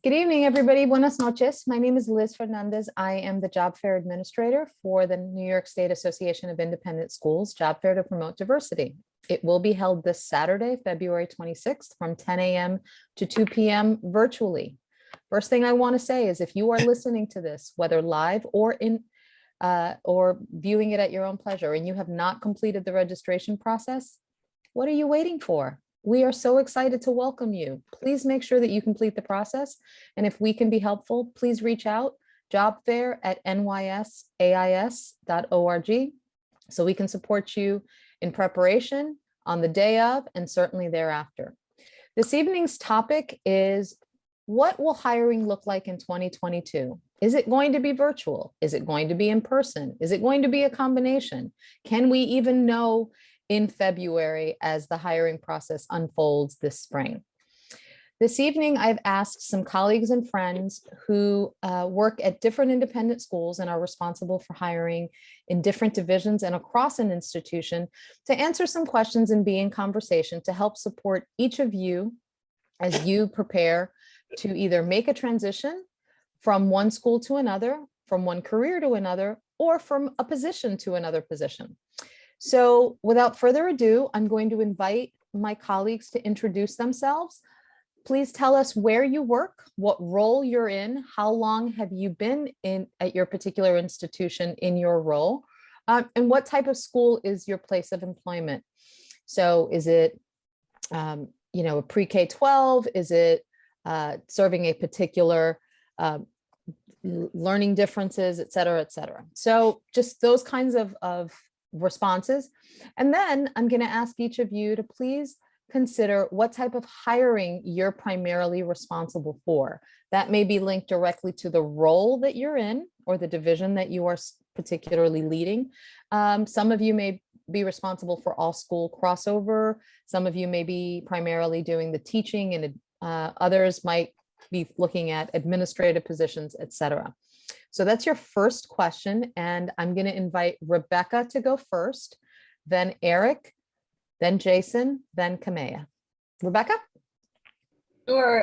Good evening, everybody. Buenas noches. My name is Liz Fernandez. I am the Job Fair Administrator for the New York State Association of Independent Schools Job Fair to Promote Diversity. It will be held this Saturday, February 26th from 10 a.m. to 2 p.m. virtually. First thing I want to say is if you are listening to this, whether live or viewing it at your own pleasure, and you have not completed the registration process, what are you waiting for? We are so excited to welcome you. Please make sure that you complete the process. And if we can be helpful, please reach out, jobfair@nysais.org, so we can support you in preparation, on the day of, and certainly thereafter. This evening's topic is, what will hiring look like in 2022? Is it going to be virtual? Is it going to be in person? Is it going to be a combination? Can we even know in February as the hiring process unfolds this spring? This evening, I've asked some colleagues and friends who work at different independent schools and are responsible for hiring in different divisions and across an institution to answer some questions and be in conversation to help support each of you as you prepare to either make a transition from one school to another, from one career to another, or from a position to another position. So without further ado, I'm going to invite my colleagues to introduce themselves. Please tell us where you work, what role you're in, how long have you been at your particular institution in your role, and what type of school is your place of employment. So is it, a pre-K-12? Is it serving a particular learning differences, et cetera, et cetera. So just those kinds of responses. And then I'm going to ask each of you to please consider what type of hiring you're primarily responsible for. That may be linked directly to the role that you're in or the division that you are particularly leading. Some of you may be responsible for all school crossover. Some of you may be primarily doing the teaching, and others might be looking at administrative positions, et cetera. So that's your first question. And I'm going to invite Rebecca to go first, then Eric, then Jason, then Kamea. Rebecca? Sure.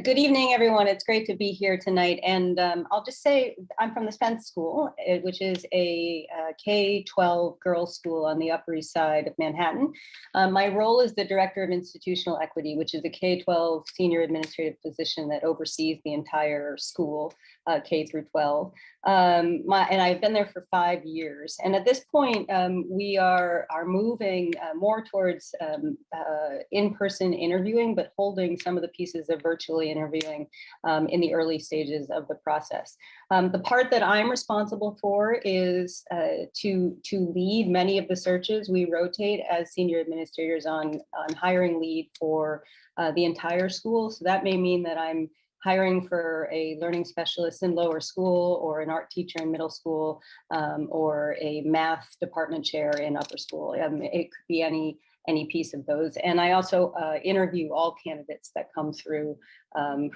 Good evening, everyone. It's great to be here tonight. And I'll just say I'm from the Spence School, which is a K-12 girls' school on the Upper East Side of Manhattan. My role is the Director of Institutional Equity, which is a K-12 senior administrative position that oversees the entire school, K through 12. And I've been there for 5 years. And at this point, we are moving more towards in-person interviewing, but holding some of the pieces of virtually interviewing in the early stages of the process. The part that I'm responsible for is to lead many of the searches. We rotate as senior administrators on hiring lead for the entire school. So that may mean that I'm hiring for a learning specialist in lower school, or an art teacher in middle school, or a math department chair in upper school. It could be any piece of those. And I also interview all candidates that come through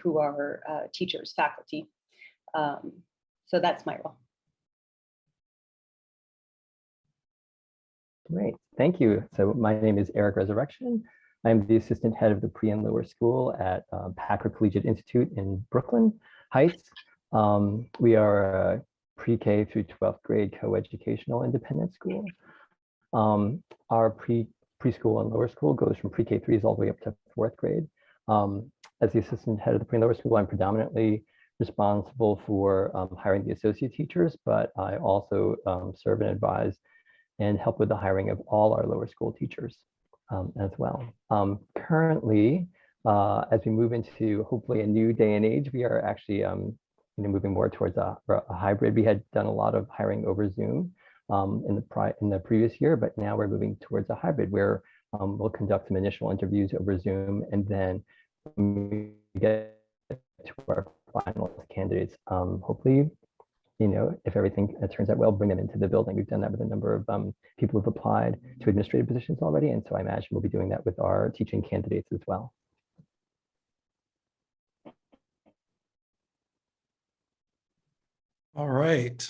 who are teachers, faculty. So that's my role. Great, thank you. So my name is Eric Resurrection. I'm the assistant head of the pre and lower school at Packer Collegiate Institute in Brooklyn Heights. We are a pre-K through 12th grade co-educational independent school. Our preschool and lower school goes from pre-K 3s all the way up to 4th grade. As the assistant head of the pre and lower school, I'm predominantly responsible for hiring the associate teachers, but I also serve and advise and help with the hiring of all our lower school teachers as well. Currently, as we move into hopefully a new day and age, we are actually moving more towards a hybrid. We had done a lot of hiring over Zoom in the previous year, but now we're moving towards a hybrid where we'll conduct some initial interviews over Zoom, and then when we get to our final candidates, hopefully, if everything turns out well, bring them into the building. We've done that with a number of people who've applied to administrative positions already, and so I imagine we'll be doing that with our teaching candidates as well. All right.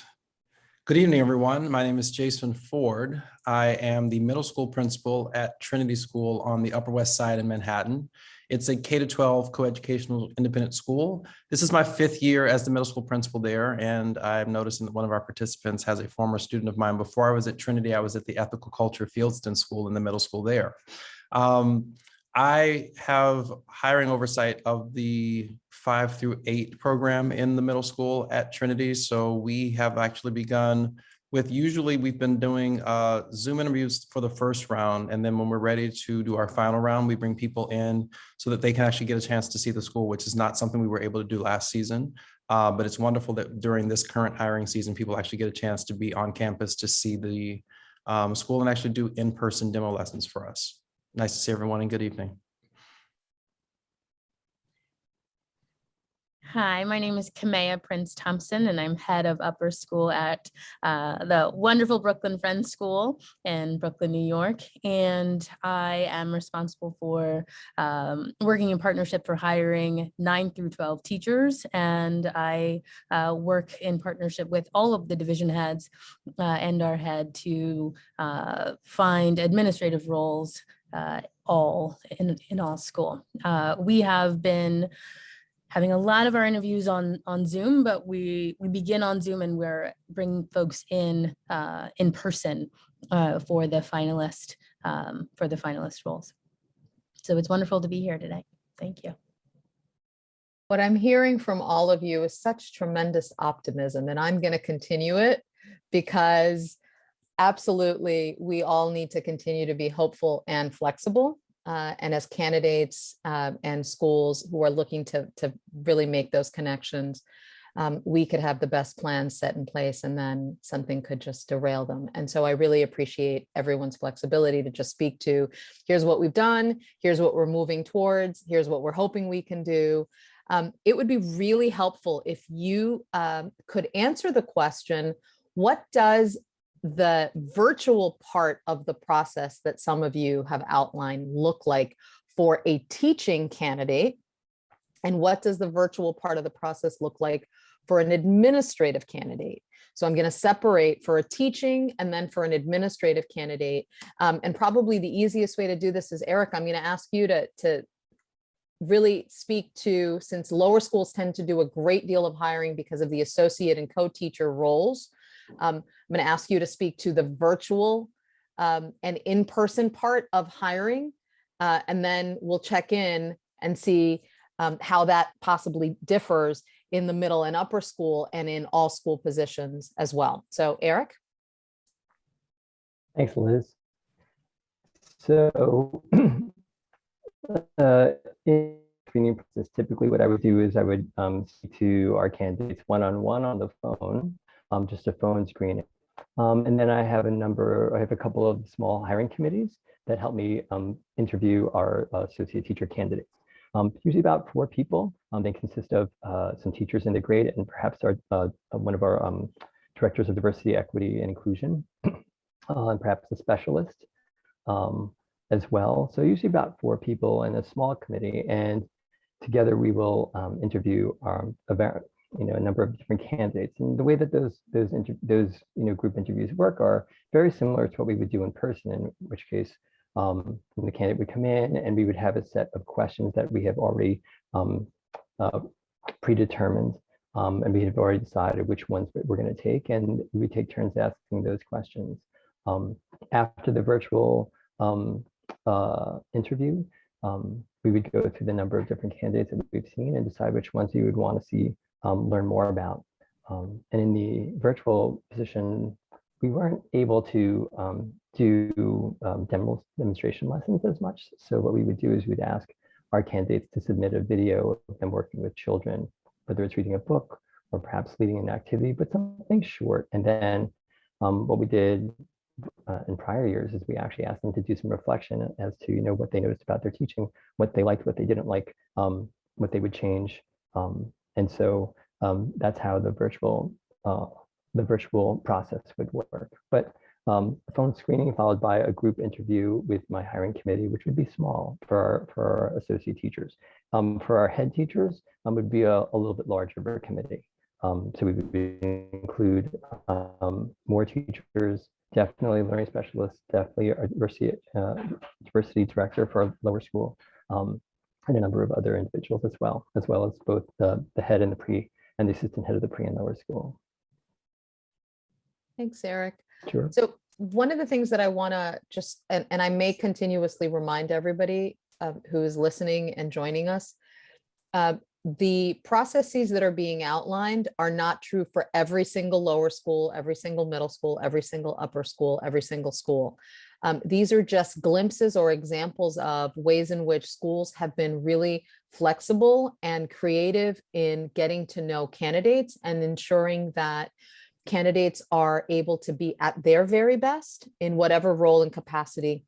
Good evening, everyone. My name is Jason Ford. I am the middle school principal at Trinity School on the Upper West Side in Manhattan. It's a K-12 coeducational independent school. This is my 5th year as the middle school principal there, and I'm noticing that one of our participants has a former student of mine. Before I was at Trinity, I was at the Ethical Culture Fieldston School in the middle school there. I have hiring oversight of the 5 through 8 program in the middle school at Trinity. So we have actually begun with, usually we've been doing Zoom interviews for the first round. And then when we're ready to do our final round, we bring people in so that they can actually get a chance to see the school, which is not something we were able to do last season. But it's wonderful that during this current hiring season, people actually get a chance to be on campus to see the school and actually do in-person demo lessons for us. Nice to see everyone and good evening. Hi, my name is Kamea Prince Thompson, and I'm head of upper school at the wonderful Brooklyn Friends School in Brooklyn, New York. And I am responsible for working in partnership for hiring 9 through 12 teachers. And I work in partnership with all of the division heads and our head to find administrative roles all in all school. We have been having a lot of our interviews on Zoom, but we begin on Zoom and we're bringing folks in person for the finalist roles. So it's wonderful to be here today. Thank you. What I'm hearing from all of you is such tremendous optimism, and I'm going to continue it because absolutely we all need to continue to be hopeful and flexible. And as candidates and schools who are looking to really make those connections, we could have the best plans set in place and then something could just derail them. And so I really appreciate everyone's flexibility to just speak to, here's what we've done, here's what we're moving towards, here's what we're hoping we can do. It would be really helpful if you could answer the question, what does the virtual part of the process that some of you have outlined look like for a teaching candidate? And what does the virtual part of the process look like for an administrative candidate? So I'm going to separate for a teaching and then for an administrative candidate. And probably the easiest way to do this is, Eric, I'm going to ask you to really speak to, since lower schools tend to do a great deal of hiring because of the associate and co-teacher roles. I'm going to ask you to speak to the virtual and in-person part of hiring, and then we'll check in and see how that possibly differs in the middle and upper school and in all school positions as well. So, Eric? Thanks, Liz. So in screening process, typically what I would do is I would speak to our candidates one-on-one on the phone. Just a phone screening. And then I have a couple of small hiring committees that help me interview our associate teacher candidates. Usually about 4 people. They consist of some teachers in the grade and perhaps one of our directors of diversity, equity, and inclusion, and perhaps a specialist as well. So usually about 4 people in a small committee, and together we will interview a number of different candidates. And the way that those group interviews work are very similar to what we would do in person, in which case the candidate would come in and we would have a set of questions that we have already predetermined, and we have already decided which ones we're going to take, and we would take turns asking those questions. After the virtual interview, we would go through the number of different candidates that we've seen and decide which ones you would want to see learn more about. And in the virtual position, we weren't able to do demonstration lessons as much. So what we would do is we'd ask our candidates to submit a video of them working with children, whether it's reading a book or perhaps leading an activity, but something short. And then what we did in prior years is we actually asked them to do some reflection as to what they noticed about their teaching, what they liked, what they didn't like, what they would change. And so that's how the virtual process would work. But phone screening followed by a group interview with my hiring committee, which would be small for our associate teachers. For our head teachers, would be a little bit larger of a committee. So we would include more teachers, definitely learning specialists, definitely a diversity director for our lower school, and a number of other individuals as well as both the head and the assistant head of the pre and lower school. Thanks, Eric. Sure. So one of the things that I want to just, and I may continuously remind everybody who is listening and joining us, the processes that are being outlined are not true for every single lower school, every single middle school, every single upper school, every single school. These are just glimpses or examples of ways in which schools have been really flexible and creative in getting to know candidates and ensuring that candidates are able to be at their very best in whatever role and capacity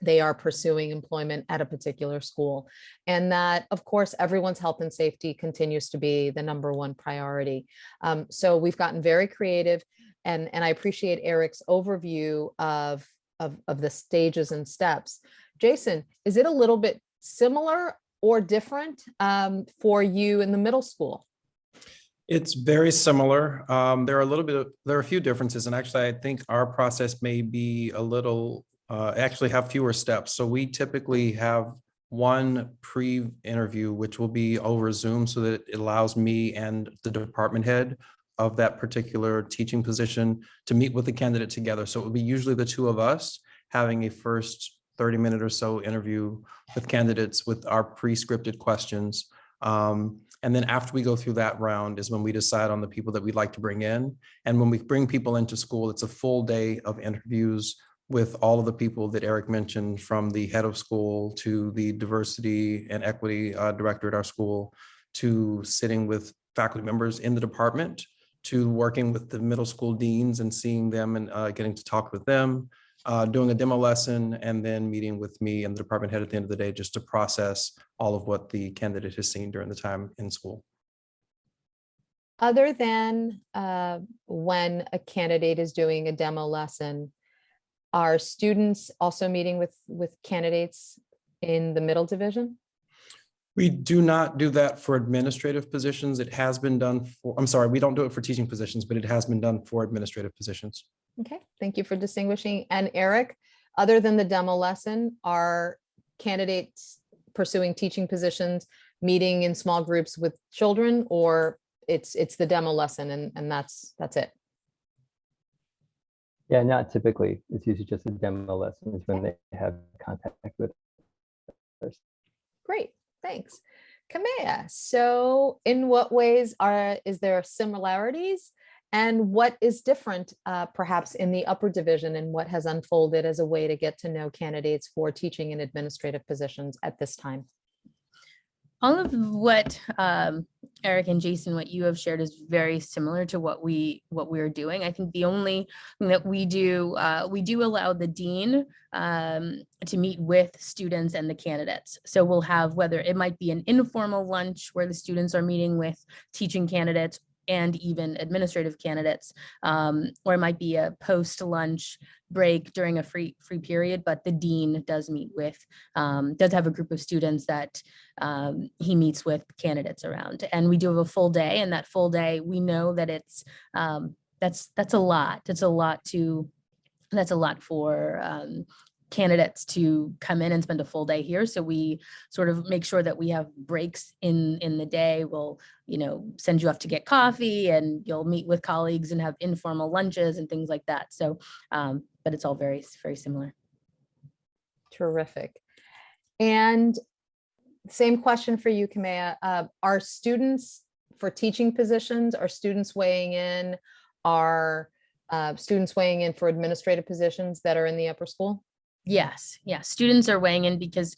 they are pursuing employment at a particular school. And that, of course, everyone's health and safety continues to be the #1 priority. So we've gotten very creative, and I appreciate Eric's overview of the stages and steps. Jason, is it a little bit similar or different for you in the middle school? It's very similar. There are a few differences, and actually, I think our process may be a little actually have fewer steps. So we typically have one pre-interview, which will be over Zoom, so that it allows me and the department head of that particular teaching position to meet with the candidate together. So it will be usually the two of us having a first 30-minute or so interview with candidates with our pre-scripted questions. And then after we go through that round is when we decide on the people that we'd like to bring in. And when we bring people into school, it's a full day of interviews with all of the people that Eric mentioned, from the head of school to the diversity and equity director at our school, to sitting with faculty members in the department, to working with the middle school deans and seeing them and getting to talk with them, doing a demo lesson, and then meeting with me and the department head at the end of the day, just to process all of what the candidate has seen during the time in school. Other than when a candidate is doing a demo lesson, are students also meeting with candidates in the middle division? We do not do that for administrative positions. It has been done for, I'm sorry, we don't do it for teaching positions, but it has been done for administrative positions. Okay, thank you for distinguishing. And Eric, other than the demo lesson, are candidates pursuing teaching positions meeting in small groups with children, or it's the demo lesson and that's it? Yeah, not typically. It's usually just a demo lesson is when they have contact with others. Great, thanks. Kamea, so in what ways is there similarities, and what is different perhaps in the upper division, and what has unfolded as a way to get to know candidates for teaching and administrative positions at this time? All of what Eric and Jason, what you have shared, is very similar to what we're doing. I think the only thing that we do allow the dean to meet with students and the candidates. So we'll have, whether it might be an informal lunch where the students are meeting with teaching candidates and even administrative candidates, or it might be a post-lunch break during a free period, but the dean does meet with, does have a group of students that he meets with candidates around. And we do have a full day, and that full day, we know that it's, that's a lot. That's a lot for candidates to come in and spend a full day here. So we sort of make sure that we have breaks in the day. We'll, send you off to get coffee, and you'll meet with colleagues and have informal lunches and things like that. So, but it's all very, very similar. Terrific. And same question for you, Kamea. Are students for teaching positions, are students weighing in? Are students weighing in for administrative positions that are in the upper school? Yes. Students are weighing in because,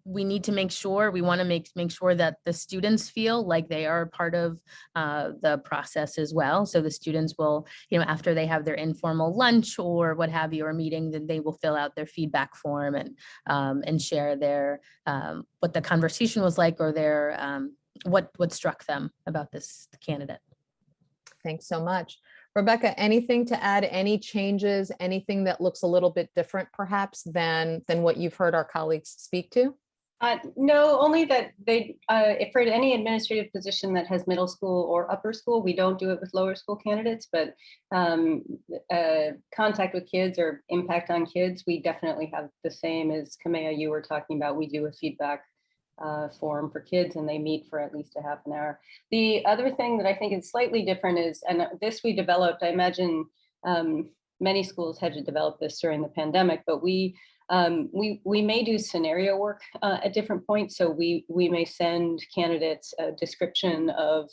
we need to make sure, we want to make sure that the students feel like they are part of the process as well. So the students will, after they have their informal lunch or what have you, or meeting, then they will fill out their feedback form and share their, what the conversation was like, or their, what struck them about this candidate. Thanks so much. Rebecca, anything to add, any changes, anything that looks a little bit different perhaps than what you've heard our colleagues speak to? No, only that if for any administrative position that has middle school or upper school, we don't do it with lower school candidates, but contact with kids or impact on kids, we definitely have the same as Kamea, you were talking about. We do a feedback forum for kids, and they meet for at least a half an hour. The other thing that I think is slightly different is, and this we developed, I imagine many schools had to develop this during the pandemic, but we may do scenario work at different points. So we may send candidates a description of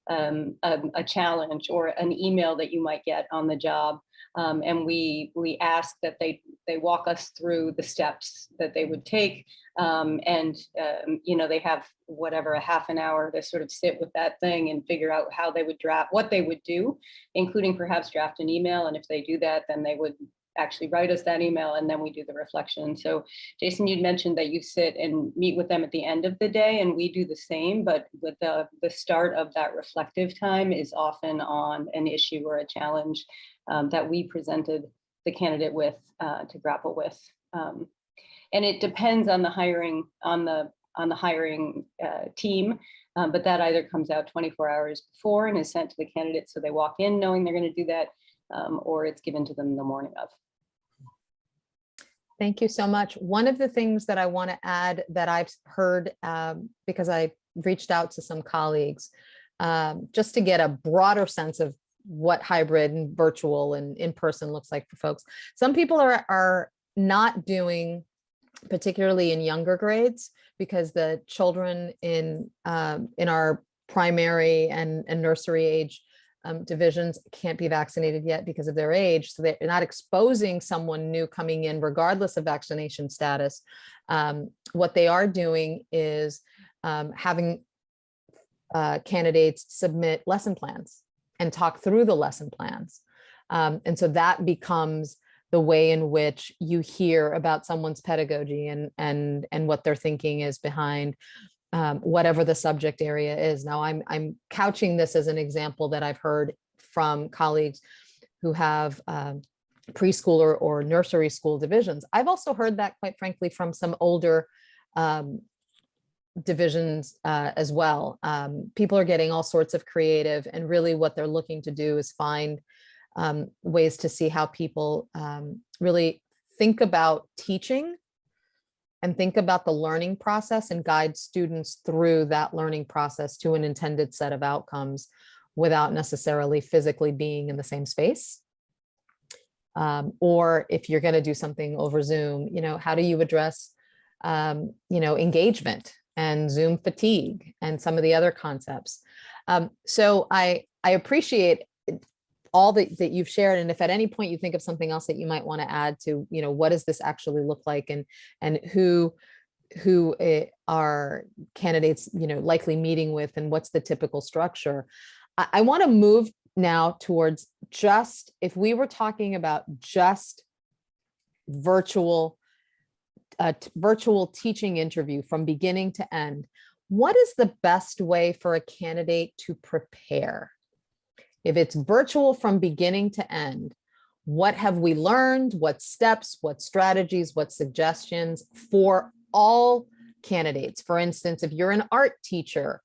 a challenge or an email that you might get on the job. And we ask that they walk us through the steps that they would take. They have whatever, a half an hour to sort of sit with that thing and figure out how they would draft, what they would do, including perhaps draft an email. And if they do that, then they would actually write us that email, and then we do the reflection. So Jason, you'd mentioned that you sit and meet with them at the end of the day, and we do the same, but with the start of that reflective time is often on an issue or a challenge that we presented the candidate with to grapple with. And it depends on the hiring team, but that either comes out 24 hours before and is sent to the candidate so they walk in knowing they're going to do that, or it's given to them the morning of. Thank you so much. One of the things that I want to add that I've heard, because I reached out to some colleagues, just to get a broader sense of what hybrid and virtual and in-person looks like for folks. Some people are not doing, particularly in younger grades, because the children in our primary and nursery age divisions can't be vaccinated yet because of their age. So they're not exposing someone new coming in regardless of vaccination status. What they are doing is having candidates submit lesson plans and talk through the lesson plans. And so that becomes the way in which you hear about someone's pedagogy and what their thinking is behind whatever the subject area is. Now, I'm couching this as an example that I've heard from colleagues who have preschool or nursery school divisions. I've also heard that, quite frankly, from some older divisions as well. People are getting all sorts of creative, and really what they're looking to do is find ways to see how people really think about teaching and think about the learning process and guide students through that learning process to an intended set of outcomes without necessarily physically being in the same space. Or if you're going to do something over Zoom, how do you address, engagement and Zoom fatigue and some of the other concepts? So I appreciate all that you've shared. And if at any point you think of something else that you might want to add to, what does this actually look like, and who are candidates, likely meeting with, and what's the typical structure? I want to move now towards just, if we were talking about just virtual teaching interview from beginning to end, what is the best way for a candidate to prepare? If it's virtual from beginning to end, what have we learned? What steps, what strategies, what suggestions for all candidates? For instance, if you're an art teacher,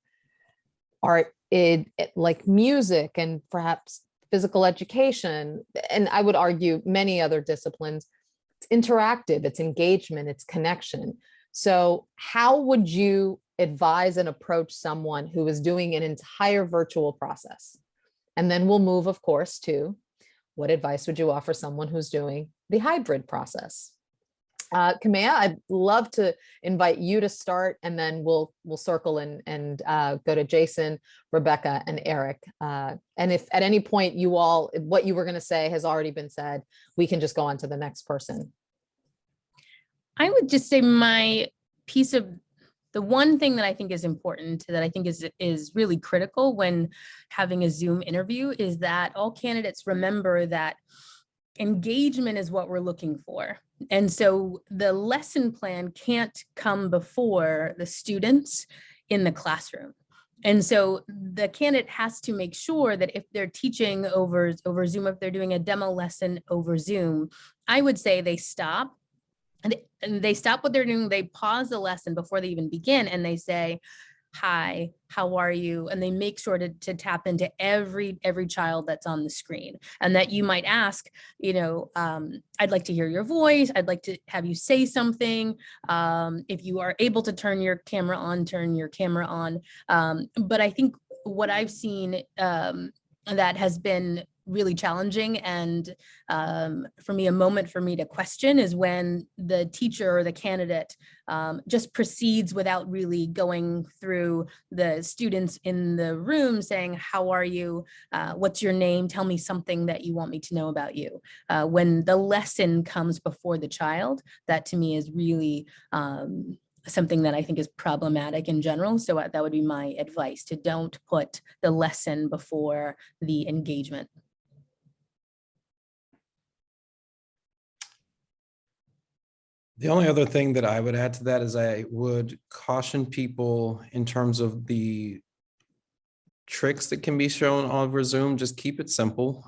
like music and perhaps physical education, and I would argue many other disciplines, it's interactive, it's engagement, it's connection. So how would you advise and approach someone who is doing an entire virtual process? And then we'll move, of course, to what advice would you offer someone who's doing the hybrid process? Kamea, I'd love to invite you to start, and then we'll circle and go to Jason, Rebecca, and Eric. And if at any point what you were going to say has already been said, we can just go on to the next person. I would just say the one thing that I think is important, that I think is really critical when having a Zoom interview, is that all candidates remember that engagement is what we're looking for. And so the lesson plan can't come before the students in the classroom. And so the candidate has to make sure that if they're teaching over Zoom, if they're doing a demo lesson over Zoom, I would say they stop. And they stop what they're doing, they pause the lesson before they even begin, and they say, hi, how are you? And they make sure to tap into every child that's on the screen, and that you might ask, I'd like to hear your voice. I'd like to have you say something. If you are able to turn your camera on, turn your camera on. But I think what I've seen that has been really challenging, and for me, a moment for me to question, is when the teacher or the candidate just proceeds without really going through the students in the room saying, how are you? What's your name? Tell me something that you want me to know about you. When the lesson comes before the child, that to me is really something that I think is problematic in general. So that would be my advice, to don't put the lesson before the engagement. The only other thing that I would add to that is I would caution people in terms of the tricks that can be shown over Zoom. Just keep it simple.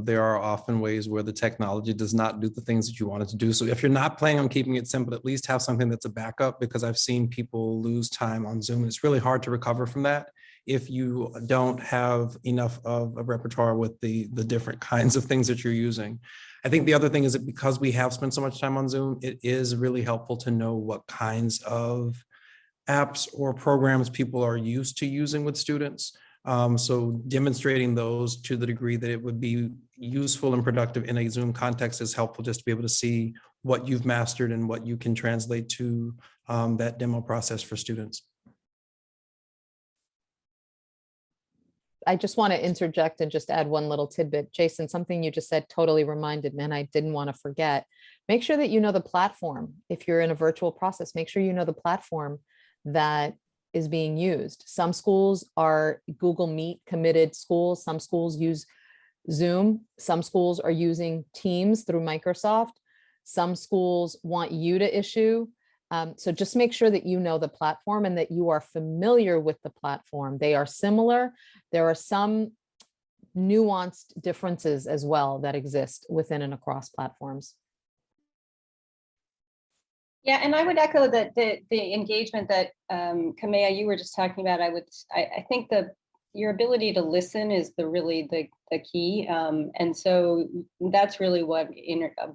There are often ways where the technology does not do the things that you want it to do. So if you're not planning on keeping it simple, at least have something that's a backup, because I've seen people lose time on Zoom. It's really hard to recover from that if you don't have enough of a repertoire with the different kinds of things that you're using. I think the other thing is that because we have spent so much time on Zoom, it is really helpful to know what kinds of apps or programs people are used to using with students. So demonstrating those to the degree that it would be useful and productive in a Zoom context is helpful, just to be able to see what you've mastered and what you can translate to that demo process for students. I just want to interject and just add one little tidbit. Jason, something you just said totally reminded me, and I didn't want to forget. Make sure that you know the platform. If you're in a virtual process, make sure you know the platform that is being used. Some schools are Google Meet committed schools. Some schools use Zoom. Some schools are using Teams through Microsoft. Some schools want you to issue. So just make sure that you know the platform and that you are familiar with the platform. They are similar. There are some nuanced differences as well that exist within and across platforms. Yeah, and I would echo that the engagement that Kamea, you were just talking about. I think your ability to listen is really the key, and so that's really what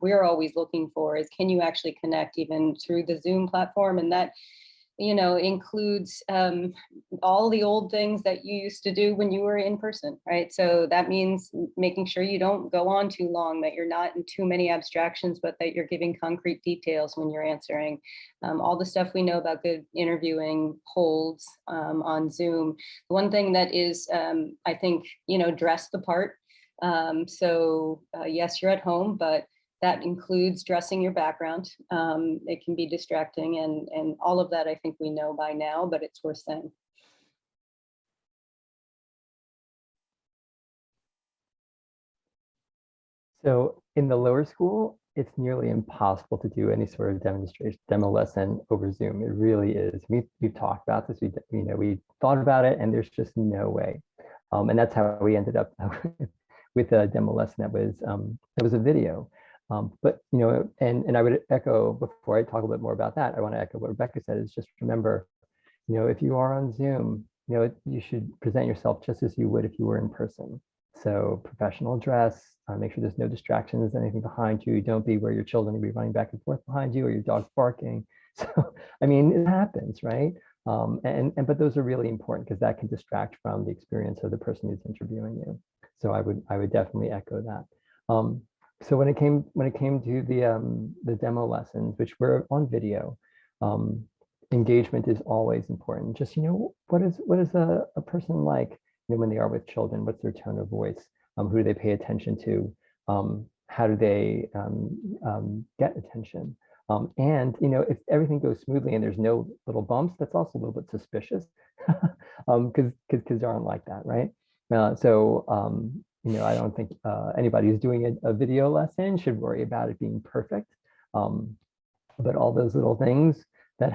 we're always looking for, is can you actually connect even through the Zoom platform, and that includes all the old things that you used to do when you were in person, right? So that means making sure you don't go on too long, that you're not in too many abstractions, but that you're giving concrete details when you're answering. All the stuff we know about good interviewing holds on Zoom. The one thing that is, I think, dress the part. So yes, you're at home, but that includes dressing your background. It can be distracting, and all of that I think we know by now, but it's worth saying. So in the lower school, it's nearly impossible to do any sort of demo lesson over Zoom. It really is. We've talked about this. We thought about it, and there's just no way. And that's how we ended up with a demo lesson that was a video. But and I would echo, before I talk a little bit more about that, I want to echo what Rebecca said, is just remember, if you are on Zoom, you should present yourself just as you would if you were in person. So professional dress, make sure there's no distractions, anything behind you. Don't be where your children will be running back and forth behind you, or your dog's barking. So, I mean, it happens, right? But those are really important, because that can distract from the experience of the person who's interviewing you. So I would definitely echo that. So when it came to the demo lessons, which were on video, engagement is always important. Just what is a person like when they are with children? What's their tone of voice? Who do they pay attention to? How do they get attention? And if everything goes smoothly and there's no little bumps, that's also a little bit suspicious, because kids aren't like that, right? I don't think anybody who's doing a video lesson should worry about it being perfect. But all those little things that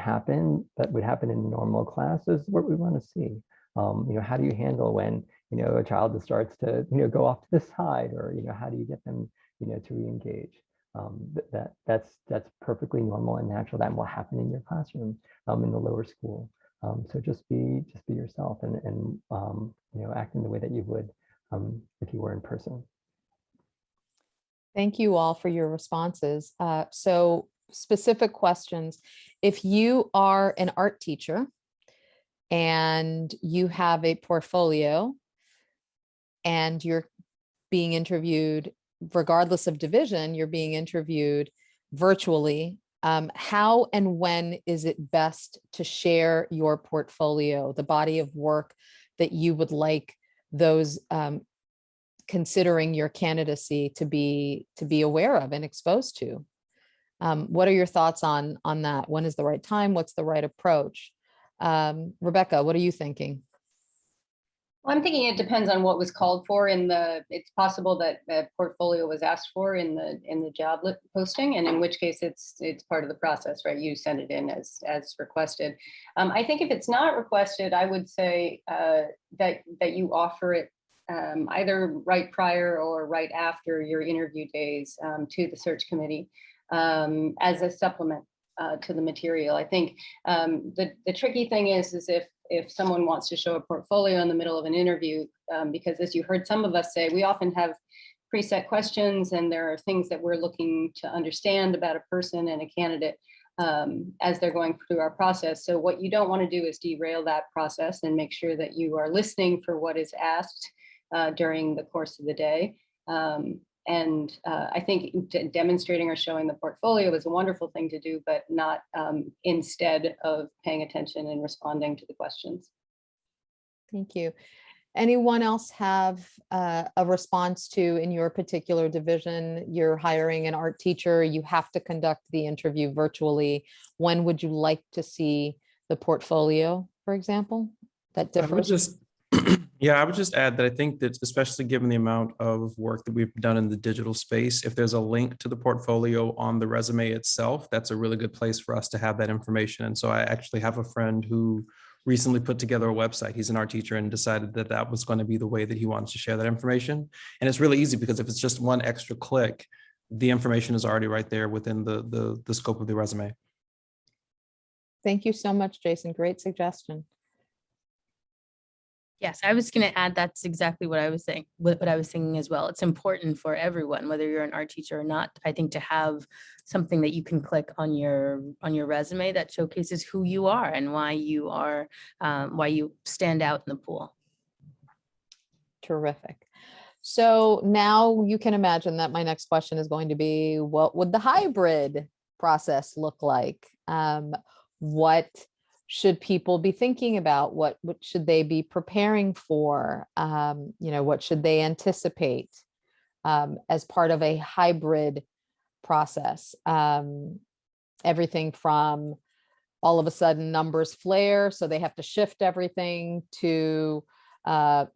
would happen in normal class is what we want to see. How do you handle when a child starts to go off to the side, or how do you get them to re-engage? That's perfectly normal and natural. That will happen in your classroom in the lower school. So just be yourself and act in the way that you would if you were in person. Thank you all for your responses. So specific questions. If you are an art teacher and you have a portfolio and you're being interviewed, regardless of division, you're being interviewed virtually, how and when is it best to share your portfolio, the body of work that you would like those considering your candidacy to be aware of and exposed to? What are your thoughts on that? When is the right time? What's the right approach? Rebecca, what are you thinking? Well, I'm thinking it depends on what was called for it's possible that a portfolio was asked for in the job posting, and in which case it's part of the process, right? You send it in as requested. I think if it's not requested, I would say that you offer it either right prior or right after your interview days to the search committee as a supplement to the material. I think the tricky thing is if someone wants to show a portfolio in the middle of an interview, because as you heard some of us say, we often have preset questions and there are things that we're looking to understand about a person and a candidate as they're going through our process. So what you don't want to do is derail that process and make sure that you are listening for what is asked during the course of the day. I think demonstrating or showing the portfolio is a wonderful thing to do, but not instead of paying attention and responding to the questions. Thank you. Anyone else have a response to, in your particular division, you're hiring an art teacher, you have to conduct the interview virtually. When would you like to see the portfolio, for example? That differs. I would just add that I think that, especially given the amount of work that we've done in the digital space, if there's a link to the portfolio on the resume itself, that's a really good place for us to have that information. And so I actually have a friend who recently put together a website. He's an art teacher and decided that that was going to be the way that he wants to share that information. And it's really easy because if it's just one extra click, the information is already right there within the scope of the resume. Thank you so much, Jason. Great suggestion. Yes, I was going to add that's exactly what I was saying, what I was thinking as well. It's important for everyone, whether you're an art teacher or not, I think, to have something that you can click on your resume that showcases who you are and why you stand out in the pool. Terrific. So now you can imagine that my next question is going to be, what would the hybrid process look like? What should people be thinking about? What should they be preparing for? What should they anticipate as part of a hybrid process? Everything from all of a sudden numbers flare, so they have to shift everything, to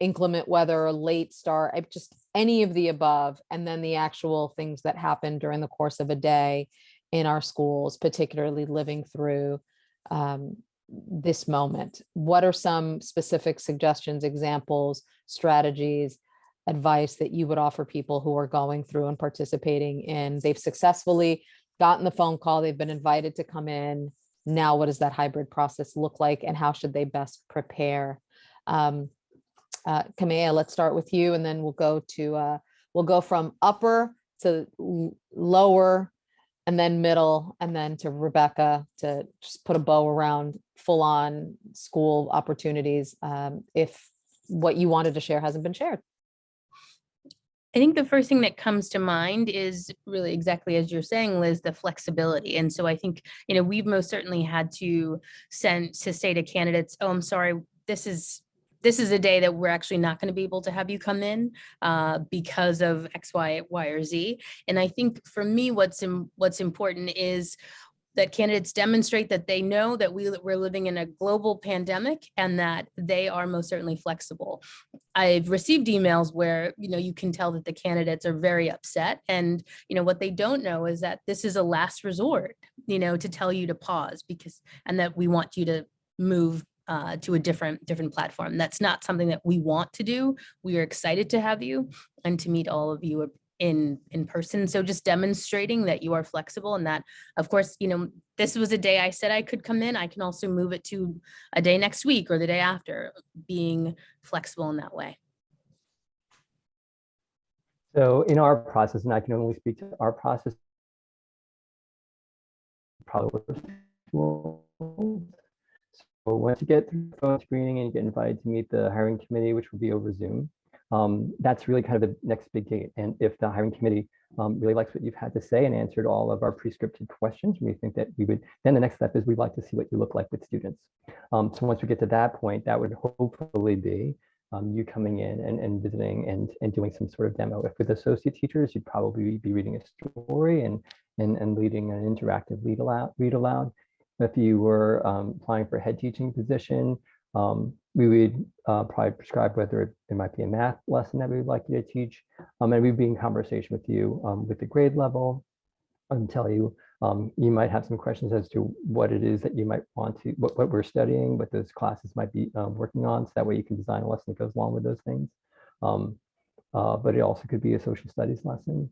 inclement weather, late start, just any of the above. And then the actual things that happen during the course of a day in our schools, particularly living through this moment. What are some specific suggestions, examples, strategies, advice that you would offer people who are going through and participating in? They've successfully gotten the phone call, they've been invited to come in. Now, what does that hybrid process look like, and how should they best prepare? Kamea, let's start with you, and then we'll go from upper to lower, and then middle, and then to Rebecca to just put a bow around full-on school opportunities if what you wanted to share hasn't been shared. I think the first thing that comes to mind is really exactly as you're saying, Liz, the flexibility. And so I think, we've most certainly had to say to candidates, oh, I'm sorry, this is a day that we're actually not going to be able to have you come in because of X, Y, or Z. And I think for me, what's important is that candidates demonstrate that they know that we're living in a global pandemic and that they are most certainly flexible. I've received emails where, you can tell that the candidates are very upset. And, what they don't know is that this is a last resort, to tell you to pause and that we want you to move to a different platform. That's not something that we want to do. We are excited to have you and to meet all of you in person. So just demonstrating that you are flexible and that, of course, this was a day I said I could come in. I can also move it to a day next week or the day after, being flexible in that way. So in our process, and I can only speak to our process, probably so once you get through phone screening and you get invited to meet the hiring committee, which will be over Zoom, that's really kind of the next big date. And if the hiring committee really likes what you've had to say and answered all of our pre-scripted questions, we think that we would, then the next step is we'd like to see what you look like with students. So once we get to that point, that would hopefully be you coming in and visiting and doing some sort of demo. If with associate teachers, you'd probably be reading a story and leading an interactive read aloud. If you were applying for a head teaching position, we would probably prescribe whether it might be a math lesson that we would like you to teach. And we'd be in conversation with you with the grade level and tell you, you might have some questions as to what it is that you might want to, what we're studying, what those classes might be working on. So that way you can design a lesson that goes along with those things. But it also could be a social studies lesson.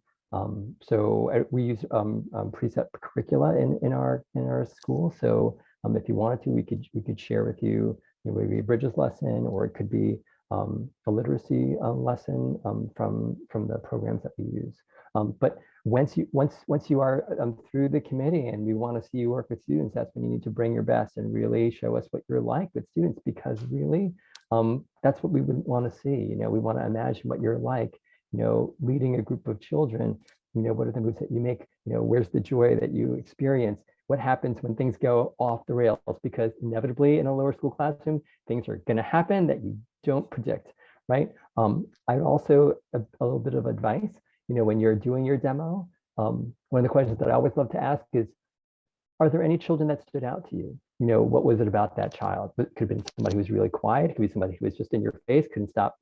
So we use preset curricula in our school. So if you wanted to, we could share with you, maybe a Bridges lesson, or it could be a literacy lesson from the programs that we use. But once you are through the committee and we want to see you work with students, that's when you need to bring your best and really show us what you're like with students, because really that's what we would want to see. We want to imagine what you're like, leading a group of children. What are the moves that you make? Where's the joy that you experience? What happens when things go off the rails? Because inevitably in a lower school classroom, things are going to happen that you don't predict, right? I'd also, a little bit of advice, when you're doing your demo, one of the questions that I always love to ask is, are there any children that stood out to you? What was it about that child? It could have been somebody who was really quiet. It could be somebody who was just in your face, couldn't stop,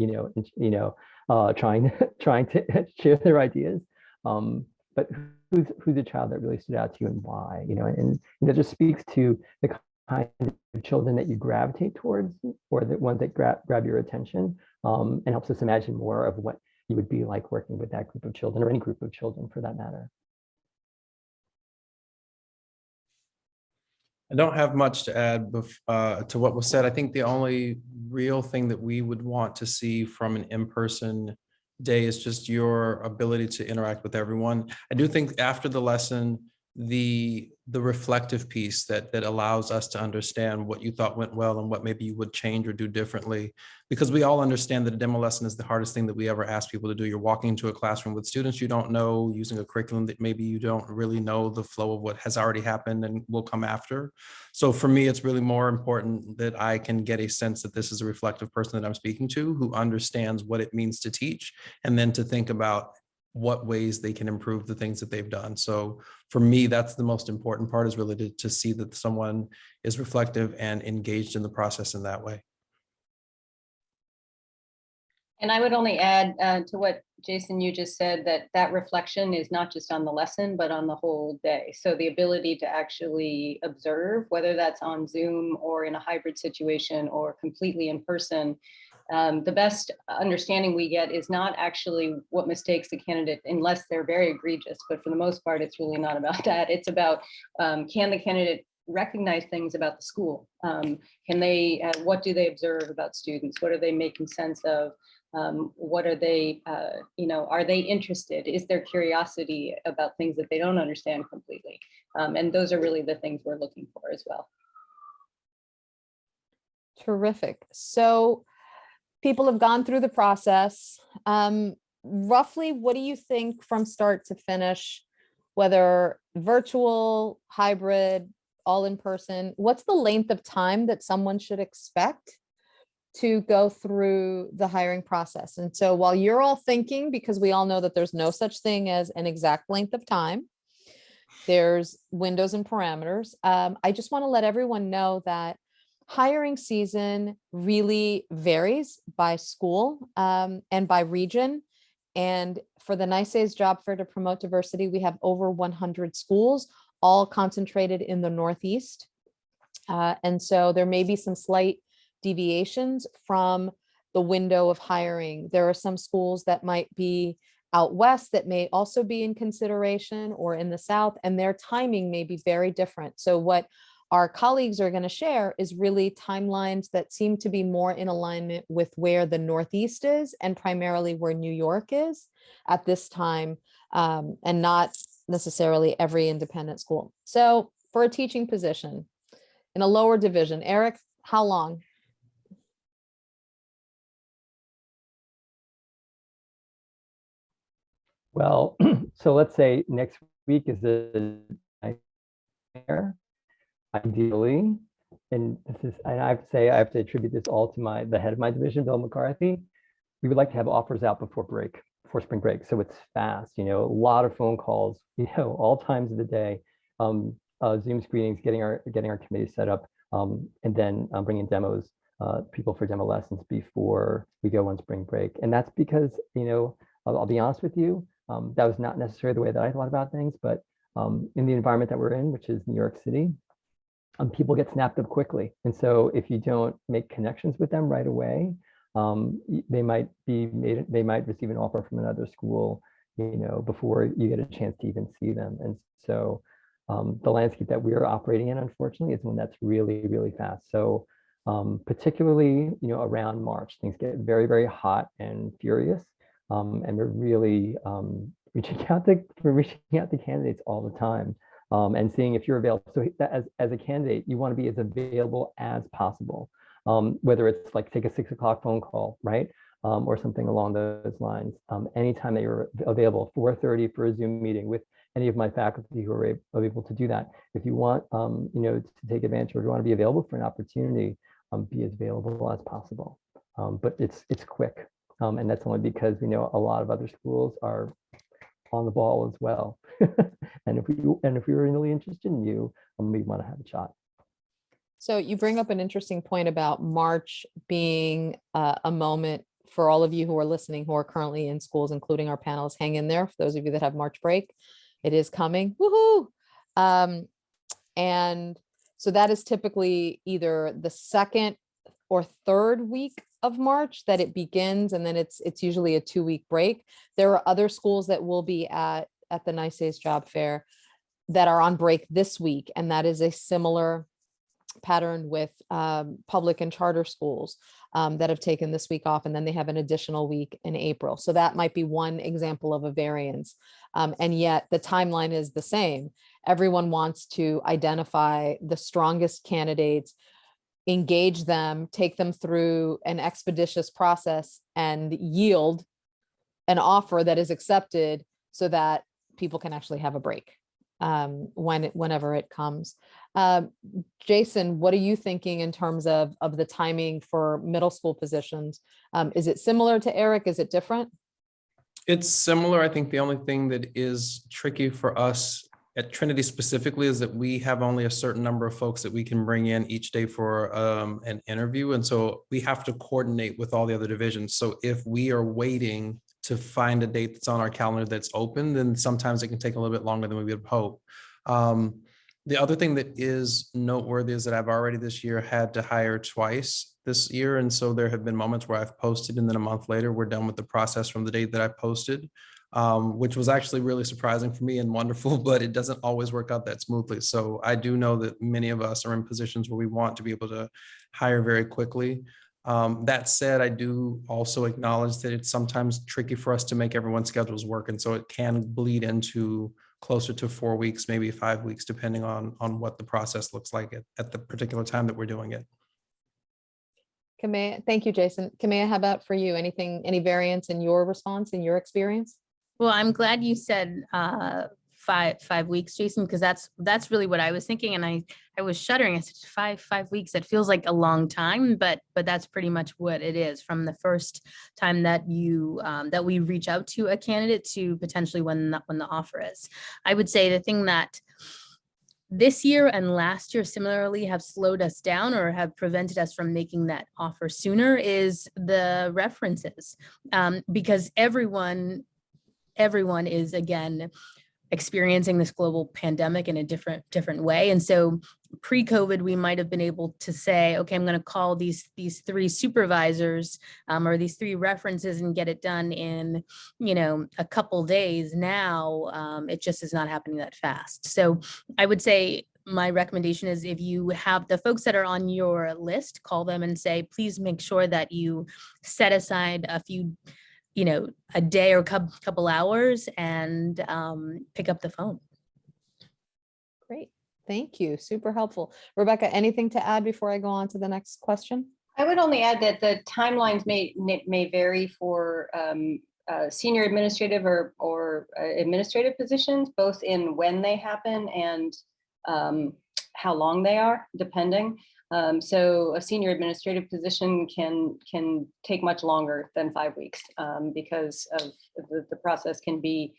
trying to share their ideas. But who's a child that really stood out to you and why? And that just speaks to the kind of children that you gravitate towards, or the ones that grab your attention, and helps us imagine more of what you would be like working with that group of children, or any group of children for that matter. I don't have much to add to what was said. I think the only real thing that we would want to see from an in-person day is just your ability to interact with everyone. I do think after the lesson, the reflective piece that allows us to understand what you thought went well and what maybe you would change or do differently, because we all understand that a demo lesson is the hardest thing that we ever ask people to do. You're walking into a classroom with students you don't know, using a curriculum that maybe you don't really know the flow of what has already happened and will come after. So for me, it's really more important that I can get a sense that this is a reflective person that I'm speaking to, who understands what it means to teach, and then to think about what ways they can improve the things that they've done. So for me, that's the most important part, is really to see that someone is reflective and engaged in the process in that way. And I would only add to what Jason, you just said, that reflection is not just on the lesson, but on the whole day. So the ability to actually observe, whether that's on Zoom or in a hybrid situation or completely in person, the best understanding we get is not actually what mistakes the candidate, unless they're very egregious, but for the most part, it's really not about that. It's about, can the candidate recognize things about the school? Can they, what do they observe about students? What are they making sense of? What are they, are they interested? Is there curiosity about things that they don't understand completely? And those are really the things we're looking for as well. Terrific. So people have gone through the process. Roughly, what do you think from start to finish, whether virtual, hybrid, all in person, what's the length of time that someone should expect to go through the hiring process? And so while you're all thinking, because we all know that there's no such thing as an exact length of time, there's windows and parameters. I just want to let everyone know that hiring season really varies by school and by region. And for the NYSAIS Job Fair to Promote Diversity, we have over 100 schools, all concentrated in the Northeast. And so there may be some slight deviations from the window of hiring. There are some schools that might be out west that may also be in consideration, or in the south, and their timing may be very different. So what our colleagues are going to share is really timelines that seem to be more in alignment with where the Northeast is, and primarily where New York is at this time, and not necessarily every independent school. So for a teaching position in a lower division, Eric, how long? Well, so let's say next week is the nightmare, ideally. And this is, and I have to say, I have to attribute this all to the head of my division, Bill McCarthy. We would like to have offers out before spring break. So it's fast, a lot of phone calls, all times of the day, Zoom screenings, getting our committee set up, and then bringing demos, people for demo lessons before we go on spring break. And that's because, I'll be honest with you, that was not necessarily the way that I thought about things, but in the environment that we're in, which is New York City, people get snapped up quickly. And so if you don't make connections with them right away, they might receive an offer from another school, before you get a chance to even see them. And so the landscape that we're operating in, unfortunately, is one that's really, really fast. So particularly, around March, things get very, very hot and furious. And we're really reaching out to candidates all the time, and seeing if you're available. So as a candidate, you want to be as available as possible, whether it's like take a 6 o'clock phone call, right? Or something along those lines. Anytime that you're available, 4:30 for a Zoom meeting with any of my faculty who are able to do that. If you want, to take advantage, or you want to be available for an opportunity, be as available as possible. But it's quick. And that's only because we know a lot of other schools are on the ball as well. and if we were really interested in you, we want to have a shot. So you bring up an interesting point about March being a moment for all of you who are listening, who are currently in schools, including our panelists. Hang in there. For those of you that have March break, it is coming. Woohoo! And so that is typically either the second or third week of March that it begins, and then it's usually a 2-week break. There are other schools that will be at the NYSAIS job fair that are on break this week, and that is a similar pattern with public and charter schools that have taken this week off, and then they have an additional week in April. So that might be one example of a variance, and yet the timeline is the same. Everyone wants to identify the strongest candidates, engage them, take them through an expeditious process, and yield an offer that is accepted so that people can actually have a break whenever it comes. Jason, what are you thinking in terms of the timing for middle school positions? Is it similar to Eric? Is it different? It's similar. I think the only thing that is tricky for us at Trinity specifically is that we have only a certain number of folks that we can bring in each day for an interview. And so we have to coordinate with all the other divisions. So if we are waiting to find a date that's on our calendar that's open, then sometimes it can take a little bit longer than we would hope. The other thing that is noteworthy is that I've already this year had to hire twice this year. And so there have been moments where I've posted and then a month later, we're done with the process from the date that I posted. Which was actually really surprising for me and wonderful, but it doesn't always work out that smoothly. So I do know that many of us are in positions where we want to be able to hire very quickly. That said, I do also acknowledge that it's sometimes tricky for us to make everyone's schedules work. And so it can bleed into closer to 4 weeks, maybe 5 weeks, depending on what the process looks like at the particular time that we're doing it. Kamea, thank you, Jason. Kamea, how about for you? Any variance in your response, in your experience? Well, I'm glad you said 5 weeks, Jason, because that's really what I was thinking. And I was shuddering. I said five weeks. It feels like a long time, but that's pretty much what it is from the first time that that we reach out to a candidate to potentially when the offer is. I would say the thing that this year and last year similarly have slowed us down or have prevented us from making that offer sooner is the references, because everyone is, again, experiencing this global pandemic in a different way. And so pre-COVID, we might have been able to say, okay, I'm going to call these three supervisors or these three references and get it done in, a couple days. Now, it just is not happening that fast. So I would say my recommendation is, if you have the folks that are on your list, call them and say, please make sure that you set aside a few, a day or a couple hours and pick up the phone. Great. Thank you. Super helpful. Rebecca, anything to add before I go on to the next question? I would only add that the timelines may vary for senior administrative or administrative positions, both in when they happen and how long they are, depending. So a senior administrative position can take much longer than 5 weeks because of the process can be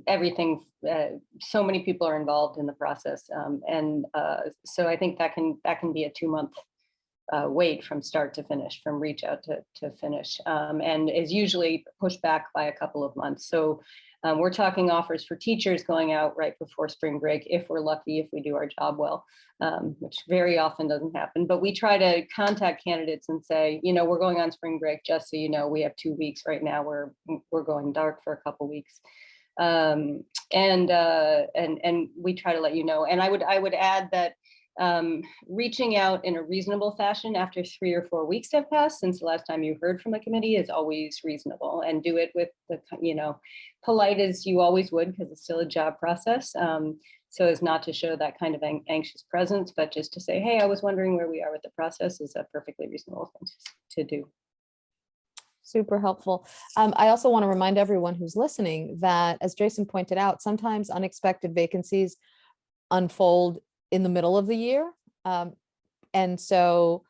everything. So many people are involved in the process, and so I think that can be a 2-month wait from start to finish, from reach out to finish, and is usually pushed back by a couple of months. So we're talking offers for teachers going out right before spring break, if we're lucky, if we do our job well, which very often doesn't happen. But we try to contact candidates and say, we're going on spring break, just so you know, we have 2 weeks right now. We're going dark for a couple weeks. And we try to let you know. And I would add that reaching out in a reasonable fashion after 3 or 4 weeks have passed since the last time you heard from a committee is always reasonable, and do it with the, polite as you always would, because it's still a job process. So as not to show that kind of anxious presence, but just to say, hey, I was wondering where we are with the process, is a perfectly reasonable thing to do. Super helpful. I also want to remind everyone who's listening that, as Jason pointed out, sometimes unexpected vacancies unfold in the middle of the year. And so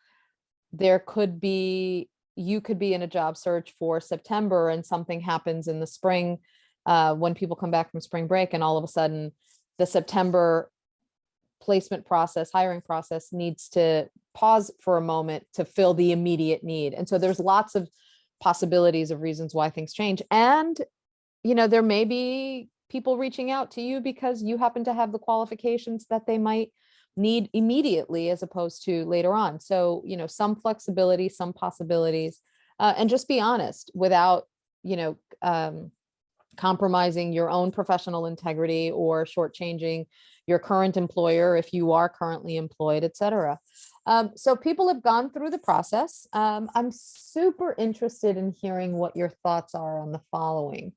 you could be in a job search for September, and something happens in the spring when people come back from spring break, and all of a sudden the September placement process, hiring process, needs to pause for a moment to fill the immediate need. And so there's lots of possibilities of reasons why things change. And, there may be people reaching out to you because you happen to have the qualifications that they might need immediately, as opposed to later on. So, some flexibility, some possibilities, and just be honest without, compromising your own professional integrity or shortchanging your current employer if you are currently employed, et cetera. So people have gone through the process. I'm super interested in hearing what your thoughts are on the following.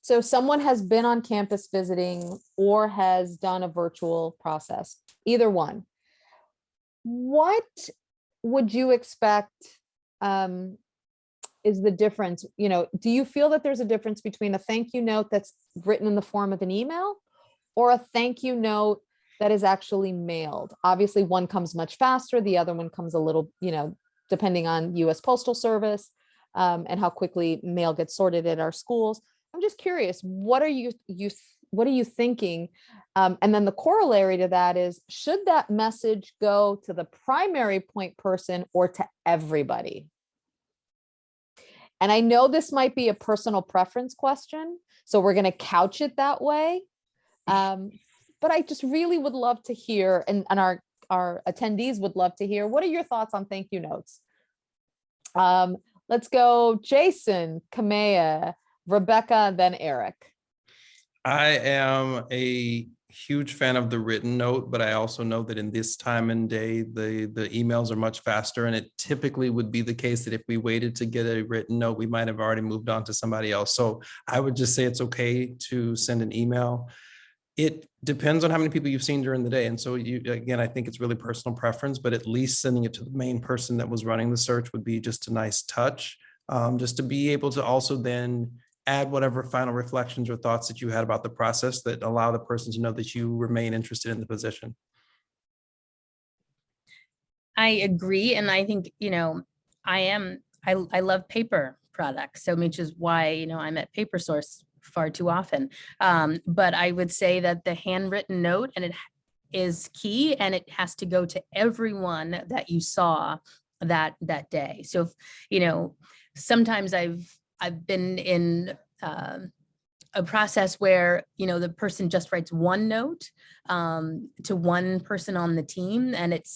So someone has been on campus visiting or has done a virtual process, either one. What would you expect is the difference? Do you feel that there's a difference between a thank you note that's written in the form of an email or a thank you note that is actually mailed? Obviously, one comes much faster. The other one comes a little, depending on U.S. Postal Service and how quickly mail gets sorted at our schools. I'm just curious, what are you thinking? And then the corollary to that is, should that message go to the primary point person or to everybody? And I know this might be a personal preference question, so we're going to couch it that way. But I just really would love to hear, and our attendees would love to hear, what are your thoughts on thank you notes? Let's go Jason, Kamea, Rebecca, then Eric. I am a huge fan of the written note, but I also know that in this time and day, the emails are much faster, and it typically would be the case that if we waited to get a written note, we might have already moved on to somebody else. So I would just say it's okay to send an email. It depends on how many people you've seen during the day. And so again, I think it's really personal preference, but at least sending it to the main person that was running the search would be just a nice touch, just to be able to also then add whatever final reflections or thoughts that you had about the process that allow the person to know that you remain interested in the position. I agree. And I think, I love paper products. So which is why, I'm at Paper Source far too often. But I would say that the handwritten note, and it is key, and it has to go to everyone that you saw that day. So, sometimes I've been in a process where, the person just writes one note to one person on the team, and it